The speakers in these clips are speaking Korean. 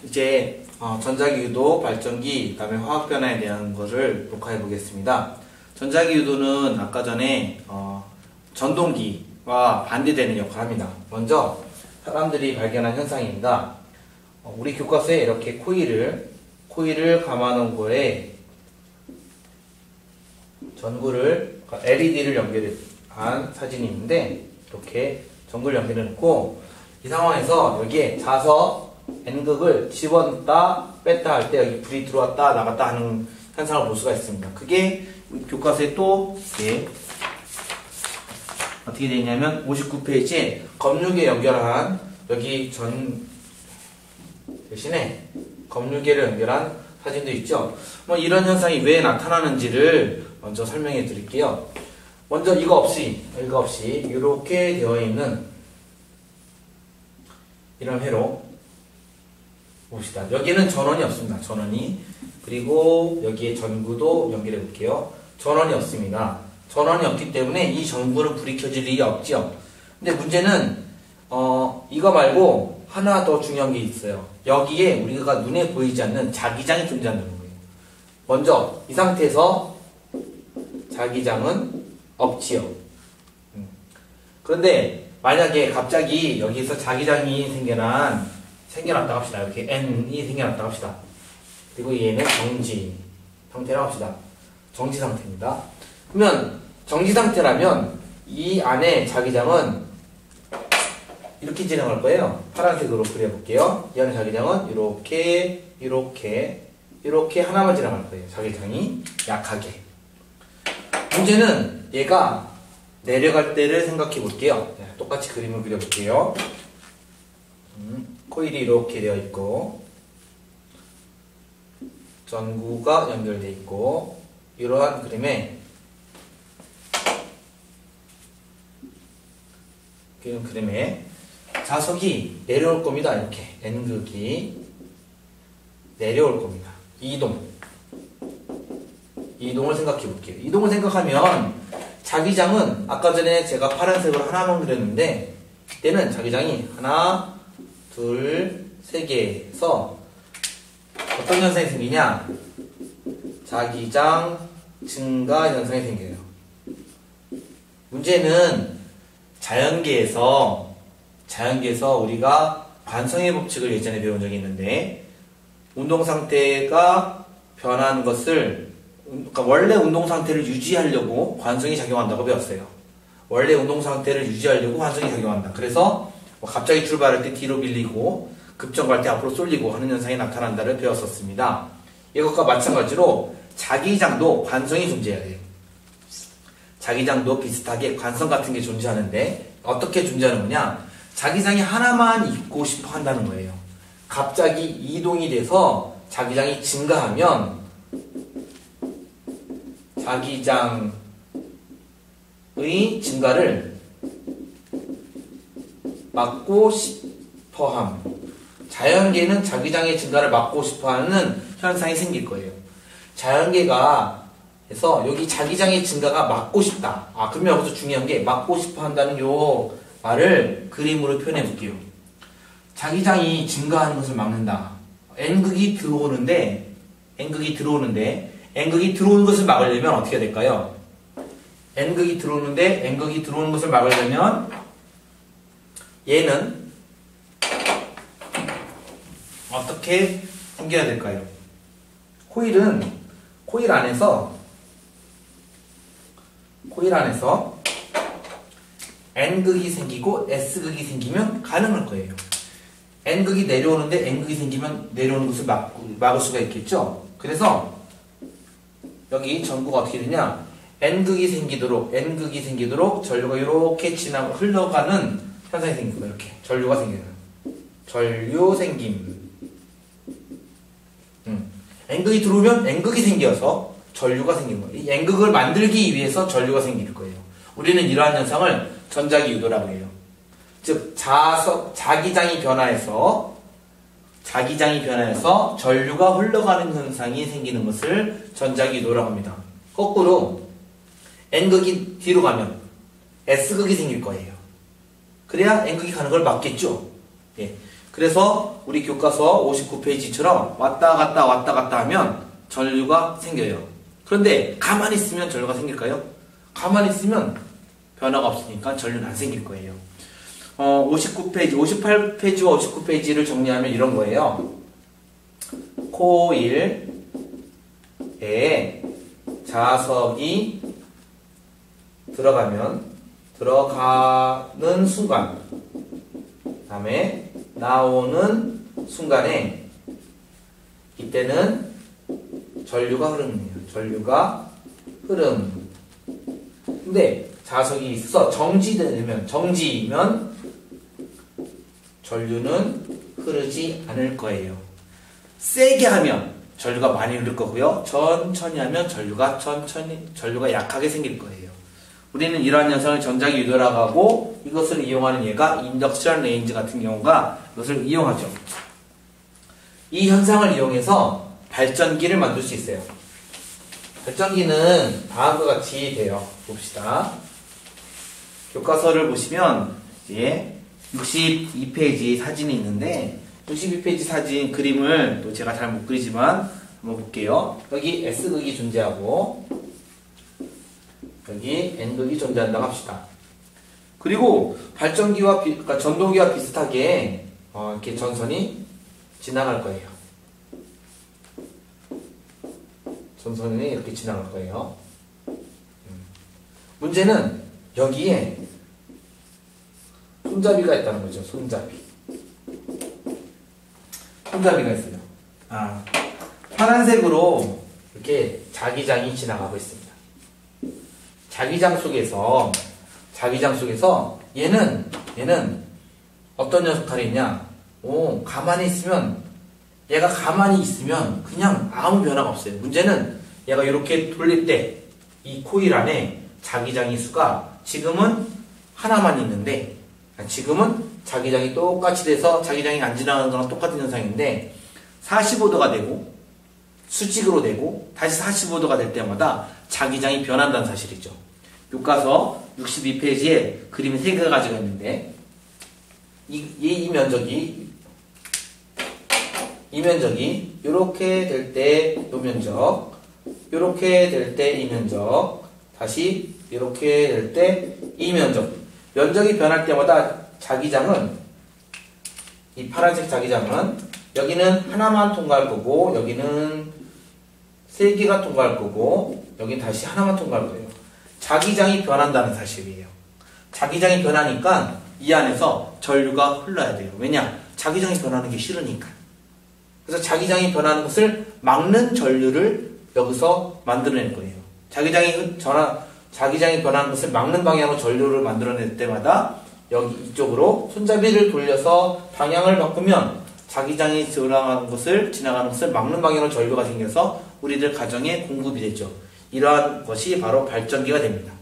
이제 전자기 유도, 발전기, 그다음에 화학 변화에 대한 것을 녹화해 보겠습니다. 전자기 유도는 아까 전에 전동기와 반대되는 역할을 합니다. 먼저 사람들이 발견한 현상입니다. 우리 교과서에 이렇게 코일을 감아놓은 거에 전구를 LED를 연결한 사진이 있는데, 이렇게 전구를 연결해 놓고 이 상황에서 여기에 자석 N극을 집어넣다 뺐다 할 때 여기 불이 들어왔다 나갔다 하는 현상을 볼 수가 있습니다. 그게 교과서에 또 어떻게 되어 있냐면 59페이지에 검유계 연결한 여기 대신에 검유계를 연결한 사진도 있죠. 이런 현상이 왜 나타나는지를 먼저 설명해 드릴게요. 먼저 이거 없이 이렇게 되어 있는 이런 회로 봅시다. 여기는 전원이 없습니다. 전원이. 그리고 여기에 전구도 연결해 볼게요. 전원이 없습니다. 전원이 없기 때문에 이 전구는 불이 켜질 일이 없죠. 근데 문제는 이거 말고 하나 더 중요한 게 있어요. 여기에 우리가 눈에 보이지 않는 자기장이 존재한다는 거예요. 먼저 이 상태에서 자기장은 없지요. 그런데 만약에 갑자기 여기서 자기장이 생겨났다 합시다. 이렇게 N이 생겨났다 합시다. 그리고 얘는 정지 상태라고 합시다. 정지 상태입니다. 그러면 정지 상태라면 이 안에 자기장은 이렇게 진행할 거예요. 파란색으로 그려볼게요. 이 안에 자기장은 이렇게 하나만 진행할 거예요. 자기장이 약하게. 문제는 얘가 내려갈 때를 생각해 볼게요. 똑같이 그림을 그려볼게요. 코일이 이렇게 되어 있고 전구가 연결되어 있고 이러한 그림에 자석이 내려올 겁니다. 이렇게 N극이 내려올 겁니다. 이동을 생각해 볼게요. 이동을 생각하면 자기장은 아까 전에 제가 파란색으로 하나만 그렸는데 이때는 자기장이 하나, 둘, 세 개에서 어떤 현상이 생기냐? 자기장 증가 현상이 생겨요. 문제는 자연계에서 우리가 관성의 법칙을 예전에 배운 적이 있는데, 운동 상태가 변하는 것을, 그러니까 원래 운동 상태를 유지하려고 관성이 작용한다고 배웠어요. 원래 운동 상태를 유지하려고 관성이 작용한다. 그래서 갑자기 출발할 때 뒤로 밀리고 급정 갈 때 앞으로 쏠리고 하는 현상이 나타난다를 배웠었습니다. 이것과 마찬가지로 자기장도 관성이 존재해야 돼요. 자기장도 비슷하게 관성 같은 게 존재하는데 어떻게 존재하는 거냐? 자기장이 하나만 있고 싶어 한다는 거예요. 갑자기 이동이 돼서 자기장이 증가하면 자기장의 증가를 막고 싶어함. 자연계는 자기장의 증가를 막고 싶어하는 현상이 생길 거예요. 자연계가 해서 여기 자기장의 증가가 막고 싶다. 그러면 여기서 중요한 게 막고 싶어한다는 요 말을 그림으로 표현해 볼게요. 자기장이 증가하는 것을 막는다. N극이 들어오는데 N극이 들어오는 것을 막으려면 어떻게 될까요? N극이 들어오는데 N극이 들어오는 것을 막으려면 얘는 어떻게 생겨야 될까요? 코일 안에서 N극이 생기고 S극이 생기면 가능할 거예요. N극이 내려오는데 N극이 생기면 내려오는 것을 막을 수가 있겠죠? 그래서 여기 전구가 어떻게 되냐? N극이 생기도록 전류가 이렇게 흘러가는 현상이 생깁니다. 이렇게 전류 생김. N극이 들어오면 N극이 생겨서 전류가 생기는 거예요. 이 N극을 만들기 위해서 전류가 생길 거예요. 우리는 이러한 현상을 전자기 유도라고 해요. 즉 자기장이 변화해서 전류가 흘러가는 현상이 생기는 것을 전자기 유도라고 합니다. 거꾸로 N극이 뒤로 가면 S극이 생길 거예요. 그래야 N극이 가는 걸 막겠죠. 예. 그래서 우리 교과서 59페이지처럼 왔다 갔다 하면 전류가 생겨요. 그런데 가만히 있으면 전류가 생길까요? 가만히 있으면 변화가 없으니까 전류는 안 생길 거예요. 58페이지와 59페이지를 정리하면 이런 거예요. 코일에 자석이 들어가는 순간, 그 다음에 나오는 순간에 이때는 전류가 흐름이에요. 전류가 흐름. 근데 자석이 있어서 정지이면 전류는 흐르지 않을 거예요. 세게 하면 전류가 많이 흐를 거고요. 천천히 하면 전류가 약하게 생길 거예요. 우리는 이러한 현상을 전자기 유도라고 하고, 이것을 이용하는 얘가 인덕션 레인지 같은 경우가 이것을 이용하죠. 이 현상을 이용해서 발전기를 만들 수 있어요. 발전기는 다음과 같이 돼요. 봅시다. 교과서를 보시면 이제 62페이지 사진이 있는데, 62페이지 사진 그림을 또 제가 잘 못 그리지만 한번 볼게요. 여기 S극이 존재하고 여기 N극이 존재한다고 합시다. 그리고 발전기와 그러니까 전동기와 비슷하게 이렇게 전선이 지나갈 거예요. 전선이 이렇게 지나갈 거예요. 문제는 여기에 손잡이가 있다는 거죠. 손잡이가 있어요. 파란색으로 이렇게 자기장이 지나가고 있습니다. 자기장 속에서 얘는 어떤 역할이 있냐? 얘가 가만히 있으면 그냥 아무 변화가 없어요. 문제는 얘가 이렇게 돌릴 때 이 코일 안에 자기장의 수가 지금은 하나만 있는데, 지금은 자기장이 똑같이 돼서 자기장이 안 지나가는 거랑 똑같은 현상인데 45도가 되고 수직으로 되고 다시 45도가 될 때마다 자기장이 변한다는 사실이죠. 교과서 62페이지에 그림이 3개가 가지고 있는데 이 면적이 이렇게 될 때 이 면적, 이렇게 될 때 이 면적, 다시 이렇게 될 때 이 면적이 변할 때마다 자기장은, 이 파란색 자기장은 여기는 하나만 통과할 거고 여기는 3개가 통과할 거고 여기는 다시 하나만 통과할 거예요. 자기장이 변한다는 사실이에요. 자기장이 변하니까 이 안에서 전류가 흘러야 돼요. 왜냐? 자기장이 변하는 게 싫으니까. 그래서 자기장이 변하는 것을 막는 전류를 여기서 만들어낼 거예요. 자기장이 변하는 것을 막는 방향으로 전류를 만들어낼 때마다 여기 이쪽으로 손잡이를 돌려서 방향을 바꾸면 자기장이 지나가는 것을 막는 방향으로 전류가 생겨서 우리들 가정에 공급이 되죠. 이러한 것이 바로 발전기가 됩니다.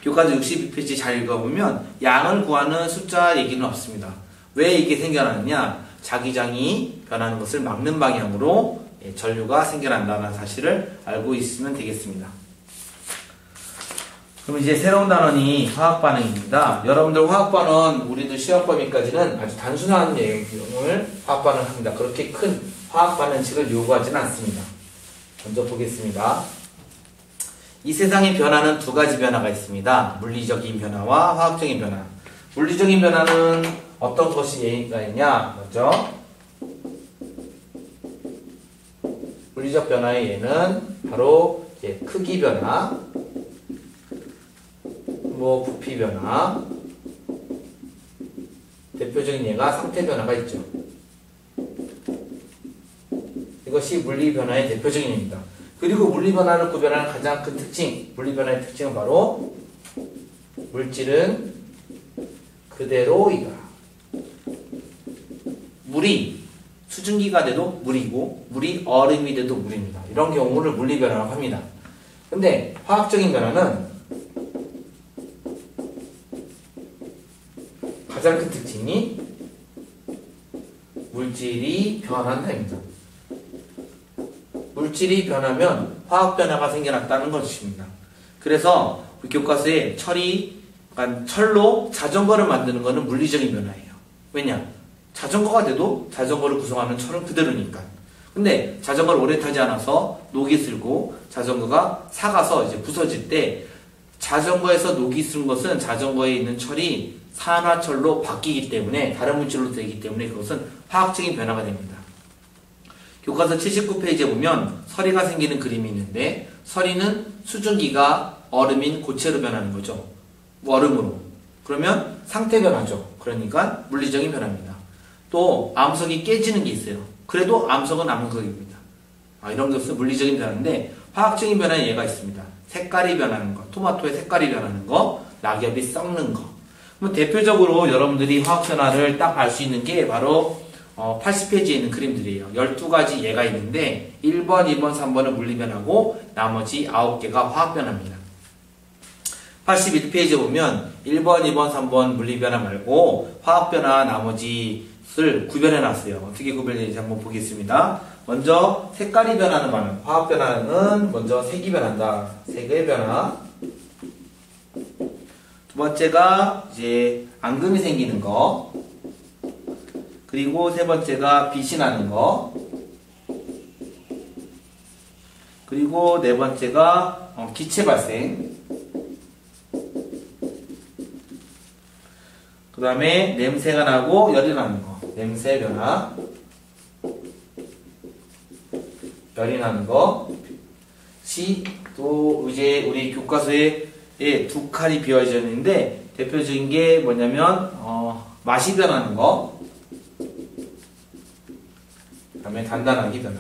교과서 62페이지 잘 읽어보면 양을 구하는 숫자 얘기는 없습니다. 왜 이게 생겨나느냐? 자기장이 변하는 것을 막는 방향으로 전류가 생겨난다는 사실을 알고 있으면 되겠습니다. 그럼 이제 새로운 단원이 화학반응입니다. 여러분들 화학반응, 우리들 시험범위까지는 아주 단순한 내용을 화학반응 합니다. 그렇게 큰 화학반응식을 요구하지는 않습니다. 먼저 보겠습니다. 이 세상의 변화는 2가지 변화가 있습니다. 물리적인 변화와 화학적인 변화. 물리적인 변화는 어떤 것이 예의가 있냐? 먼저 물리적 변화의 예는 바로 크기 변화, 부피 변화, 대표적인 예가 상태 변화가 있죠. 이것이 물리 변화의 대표적인 예입니다. 그리고 물리 변화를 구별하는 가장 큰 특징, 물리 변화의 특징은 바로 물질은 그대로이다. 물이 수증기가 돼도 물이고 물이 얼음이 돼도 물입니다. 이런 경우를 물리 변화라고 합니다. 근데 화학적인 변화는 가장 큰 특징이 물질이 변한다입니다. 물질이 변하면 화학 변화가 생겨났다는 것입니다. 그래서 교과서에 철이 그러니까 철로 자전거를 만드는 거는 물리적인 변화예요. 왜냐? 자전거가 돼도 자전거를 구성하는 철은 그대로니까. 근데 자전거를 오래 타지 않아서 녹이 슬고 자전거가 삭아서 이제 부서질 때 자전거에서 녹이 슬은 것은 자전거에 있는 철이 산화철로 바뀌기 때문에 다른 물질로 되기 때문에 그것은 화학적인 변화가 됩니다. 교과서 79페이지에 보면 서리가 생기는 그림이 있는데 서리는 수증기가 얼음인 고체로 변하는 거죠. 얼음으로. 그러면 상태 변화죠. 그러니까 물리적인 변화입니다. 또 암석이 깨지는 게 있어요. 그래도 암석은 암석입니다. 이런 것은 물리적인 변화인데 화학적인 변화는 얘가 있습니다. 색깔이 변하는 거, 토마토의 색깔이 변하는 거, 낙엽이 썩는 거. 그럼 대표적으로 여러분들이 화학 변화를 딱 알 수 있는 게 바로 80페이지에 있는 그림들이에요. 12가지 예가 있는데 1번, 2번, 3번은 물리변화고 나머지 9개가 화학변화입니다. 81페이지에 보면 1번, 2번, 3번 물리변화 말고 화학변화 나머지를 구별해놨어요. 어떻게 구별되는지 한번 보겠습니다. 먼저 색깔이 변하는 거는 화학변화는 먼저 색이 변한다. 색의 변화. 두 번째가 이제 앙금이 생기는 거. 그리고 세 번째가 빛이 나는 거. 그리고 네 번째가 기체 발생. 그 다음에 냄새가 나고 열이 나는 거. 냄새 변화. 열이 나는 거. 또 이제 우리 교과서에 두 칸이 비어져 있는데 대표적인 게 뭐냐면 맛이 변하는 거. 그 다음에 단단하게 변화.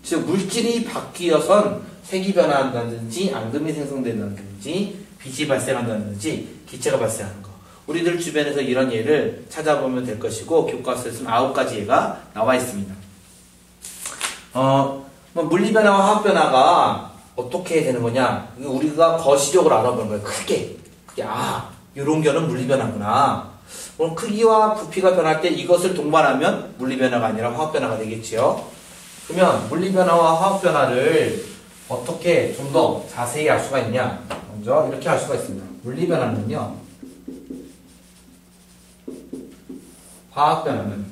즉 물질이 바뀌어선 색이 변화한다든지 앙금이 생성된다든지 빛이 발생한다든지 기체가 발생하는 거. 우리들 주변에서 이런 예를 찾아보면 될 것이고 교과서에서는 9가지 예가 나와 있습니다. 물리변화와 화학변화가 어떻게 되는 거냐? 우리가 거시적으로 알아보는 거예요. 크게. 이런 결은 물리변화구나. 그럼 크기와 부피가 변할 때 이것을 동반하면 물리변화가 아니라 화학변화가 되겠지요. 그러면 물리변화와 화학변화를 어떻게 좀 더 자세히 알 수가 있냐? 먼저 이렇게 알 수가 있습니다. 물리변화는요. 화학변화는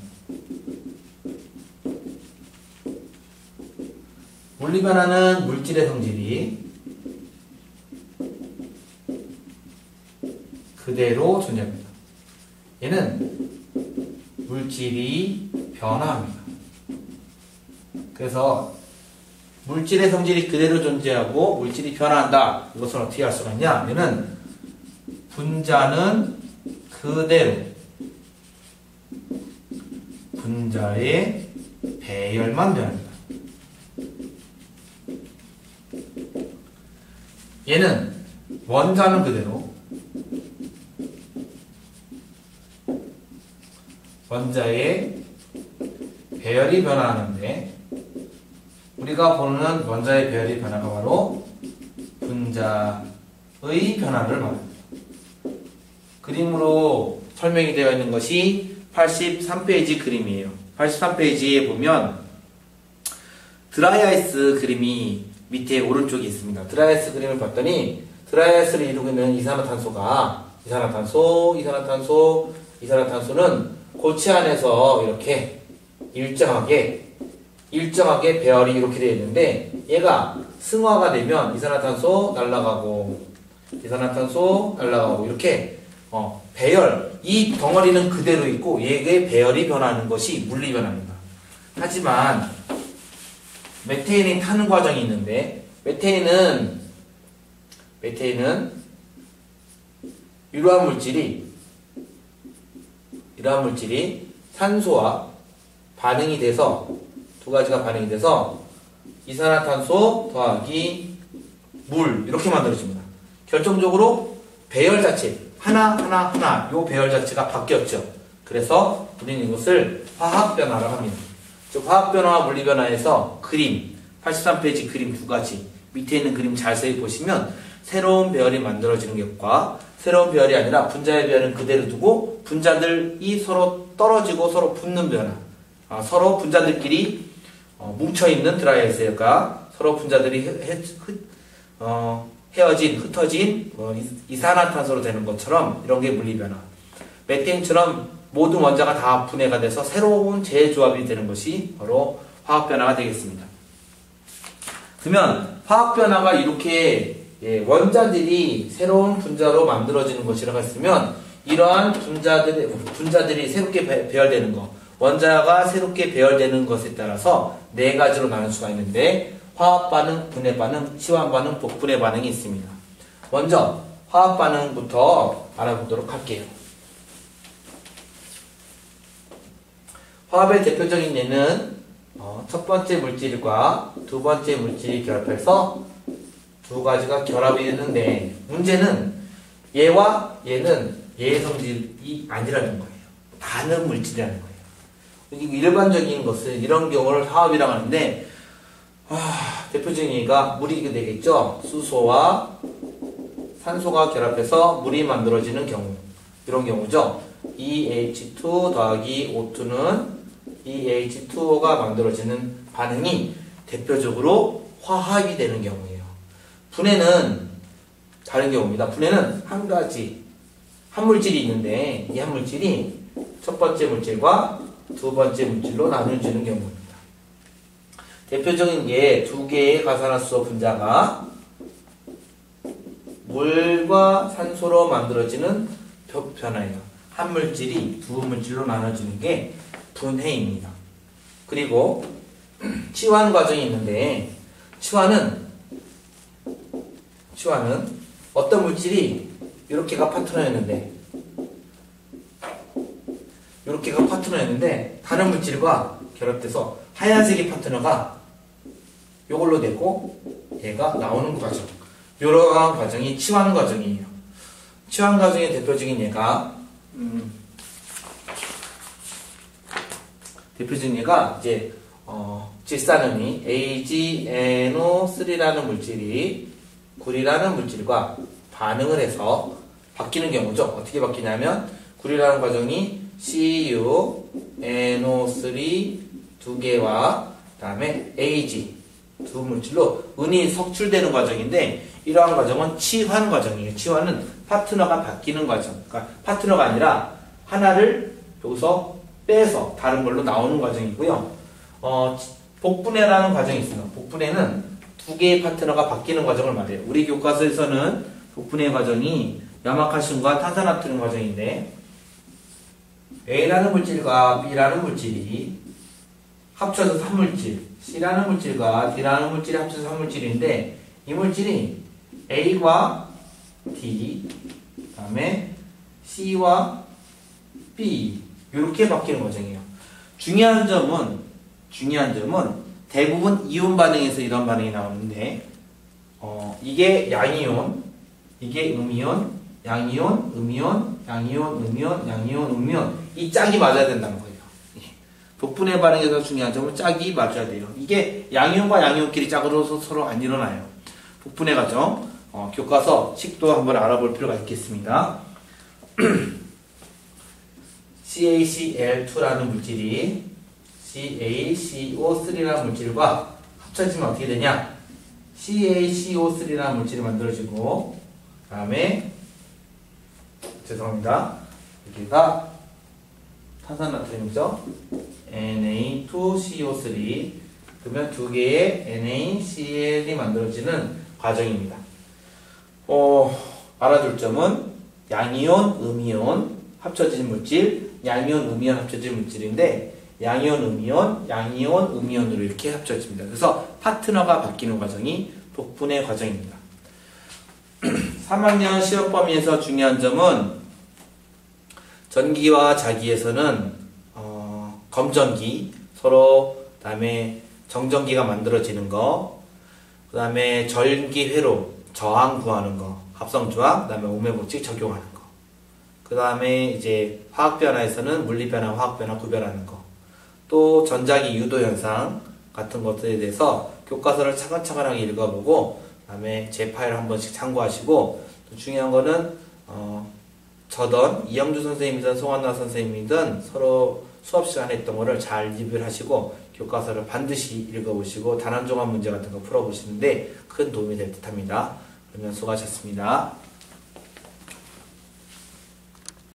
물리변화는 물질의 성질이 그대로 존재합니다. 얘는 물질이 변화합니다. 그래서 물질의 성질이 그대로 존재하고 물질이 변화한다. 이것을 어떻게 할 수가 있냐? 얘는 분자는 그대로 분자의 배열만 변합니다. 얘는 원자는 그대로 원자의 배열이 변화하는데 우리가 보는 원자의 배열이 변화가 바로 분자의 변화를 말합니다. 그림으로 설명이 되어 있는 것이 83페이지 그림이에요. 83페이지에 보면 드라이아이스 그림이 밑에 오른쪽에 있습니다. 드라이아이스 그림을 봤더니 드라이아이스를 이루고 있는 이산화탄소가 이산화탄소는 고체 안에서 이렇게 일정하게 배열이 이렇게 되어 있는데 얘가 승화가 되면 이산화탄소 날아가고 이렇게 배열, 이 덩어리는 그대로 있고 얘의 배열이 변하는 것이 물리변화입니다. 하지만 메테인이 타는 과정이 있는데 메테인은 이러한 물질이 산소와 반응이 돼서 두 가지가 반응이 돼서 이산화탄소 더하기 물 이렇게 만들어집니다. 결정적으로 배열 자체 하나 요 배열 자체가 바뀌었죠. 그래서 우리는 이것을 화학변화라고 합니다. 즉 화학변화와 물리변화에서 그림 83페이지 그림 두 가지 밑에 있는 그림 자세히 보시면 새로운 배열이 만들어지는 것과 새로운 배열이 아니라 분자의 배열은 그대로 두고 분자들이 서로 떨어지고 서로 붙는 변화, 서로 분자들끼리 뭉쳐있는 드라이아이스가 서로 분자들이 헤어진, 흩어진 이산화탄소로 되는 것처럼 이런 게 물리변화. 메테인처럼 모든 원자가 다 분해가 돼서 새로운 재조합이 되는 것이 바로 화학변화가 되겠습니다. 그러면 화학변화가 이렇게 원자들이 새로운 분자로 만들어지는 것이라고 했으면 이러한 분자들이 새롭게 배열되는 것, 원자가 새롭게 배열되는 것에 따라서 네 가지로 나눌 수가 있는데 화합반응, 분해반응, 치환반응, 복분해 반응이 있습니다. 먼저 화합반응부터 알아보도록 할게요. 화합의 대표적인 예는 첫 번째 물질과 두 번째 물질이 결합해서 두 가지가 결합이 됐는데 문제는 얘와 얘는 얘의 성질이 아니라는 거예요. 다른 물질이라는 거예요. 일반적인 것은 이런 경우를 화합이라고 하는데 대표적인 예가 물이 되겠죠. 수소와 산소가 결합해서 물이 만들어지는 경우, 이런 경우죠. EH2 더하기 O2는 EH2O가 만들어지는 반응이 대표적으로 화합이 되는 경우예요. 분해는 다른 경우입니다. 분해는 한 가지, 한 물질이 있는데 이 한 물질이 첫 번째 물질과 두 번째 물질로 나눠지는 경우입니다. 대표적인 예 두 개의 가산화수소 분자가 물과 산소로 만들어지는 변화예요. 한 물질이 두 물질로 나눠지는 게 분해입니다. 그리고 치환 과정이 있는데 치환은 어떤 물질이 이렇게가 파트너였는데 다른 물질과 결합돼서 하얀색이 파트너가 이걸로 되고 얘가 나오는 과정, 이러한 과정이 치환 과정이에요. 치환 과정의 대표적인 예가 이제 질산음이 AgNO3라는 물질이 구리라는 물질과 반응을 해서 바뀌는 경우죠. 어떻게 바뀌냐면 구리라는 과정이 CuNO3 두 개와 그다음에 Ag 두 물질로 은이 석출되는 과정인데 이러한 과정은 치환 과정이에요. 치환은 파트너가 바뀌는 과정. 그러니까 파트너가 아니라 하나를 여기서 빼서 다른 걸로 나오는 과정이고요. 복분해라는 과정이 있습니다. 복분해는 두 개의 파트너가 바뀌는 과정을 말해요. 우리 교과서에서는 복분해 과정이 염화칼슘과 탄산나트륨 과정인데 A라는 물질과 B라는 물질이 합쳐서 한 물질, C라는 물질과 D라는 물질이 합쳐서 한 물질인데 이 물질이 A와 D, 그 다음에 C와 B 이렇게 바뀌는 과정이에요. 중요한 점은 대부분 이온 반응에서 이런 반응이 나오는데 이게 양이온, 이게 음이온, 양이온, 음이온, 양이온, 음이온, 양이온, 음이온 이 짝이 맞아야 된다는 거예요. 복분해 반응에서 중요한 점은 짝이 맞아야 돼요. 이게 양이온과 양이온끼리 짝으로서 서로 안 일어나요. 복분해 과정 교과서 식도 한번 알아볼 필요가 있겠습니다. CaCl2라는 물질이 CaCO3라는 물질과 합쳐지면 어떻게 되냐? CaCO3라는 물질이 만들어지고 그 다음에 여기가 탄산나트륨이죠. Na2CO3 그러면 두 개의 NaCl이 만들어지는 과정입니다. 알아둘 점은 양이온, 음이온 합쳐진 물질, 양이온, 음이온 합쳐진 물질인데 양이온, 음이온, 양이온, 음이온으로 이렇게 합쳐집니다. 그래서 파트너가 바뀌는 과정이 복분해 과정입니다. 3학년 시험 범위에서 중요한 점은 전기와 자기에서는 검전기 서로 그 다음에 정전기가 만들어지는 거, 그 다음에 전기 회로 저항 구하는 거, 합성조항, 그 다음에 오메 법칙 적용하는 거, 그 다음에 이제 화학변화에서는 물리변화, 화학변화 구별하는 거, 또 전자기 유도 현상 같은 것들에 대해서 교과서를 차근차근하게 읽어보고 그 다음에 제 파일 한 번씩 참고하시고 또 중요한 거는 저던 이영주 선생님이든 송한나 선생님이든 서로 수업 시간에 했던 거를 잘 리뷰하시고 교과서를 반드시 읽어보시고 단원종합 문제 같은 거 풀어보시는데 큰 도움이 될 듯 합니다. 그러면 수고하셨습니다.